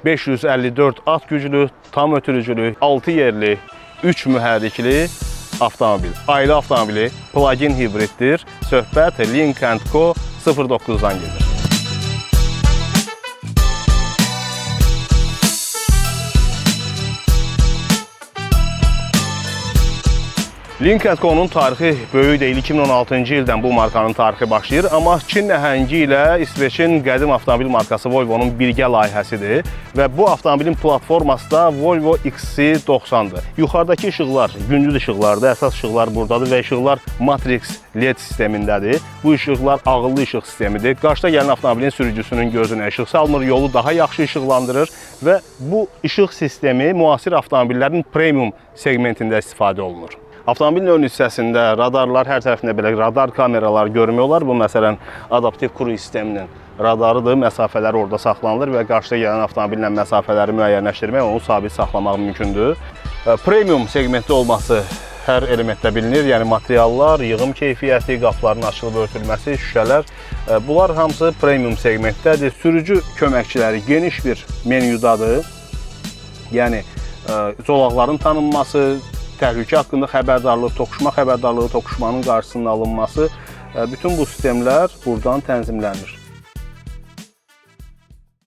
554 at güclü, tam ötürücülü, 6 yerli, 3 mühərrikli avtomobil. Ailə avtomobili, plug-in hibriddir. Söhbət Lynk & Co 09-dan gedir. Lynk & Co-nun tarixi böyük deyil. 2016-cı ildən bu markanın tarixi başlayır. Amma Çin nəhəngi ilə İsveçin qədim avtomobil markası Volvo'nun birgə layihəsidir. Və bu avtomobilin platforması da Volvo XC90-dır. Yuxarıdakı işıqlar gündüz işıqlardır. Əsas işıqlar buradadır və işıqlar Matrix LED sistemindədir. Bu işıqlar ağıllı işıq sistemidir. Qarşıda gələn avtomobilin sürücüsünün gözünə işıq salmır, yolu daha yaxşı işıqlandırır və bu işıq sistemi müasir avtomobillərin premium segmentində istifadə olunur. Avtomobilin ön hissəsində radarlar, hər tərəfində belə radar kameralar görmək olar. Bu, məsələn, adaptiv kruiz sisteminin radarıdır. Məsafələr orada saxlanılır və qarşıda gələn avtomobillə məsafələri müəyyənləşdirmək, onu sabit saxlamaq mümkündür. Premium segmentdə olması hər elementdə bilinir. Yəni, materiallar, yığım keyfiyyəti, qapıların açılıb örtülməsi, şüşələr. Bunlar hamısı premium segmentdədir. Sürücü köməkçiləri geniş bir menyudadır. Yəni, zolaqların tanınması, təhlükə haqqında xəbərdarlıq, toqquşma xəbərdarlığı, toqquşmanın qarşısının alınması, bütün bu sistemlər buradan tənzimlənir.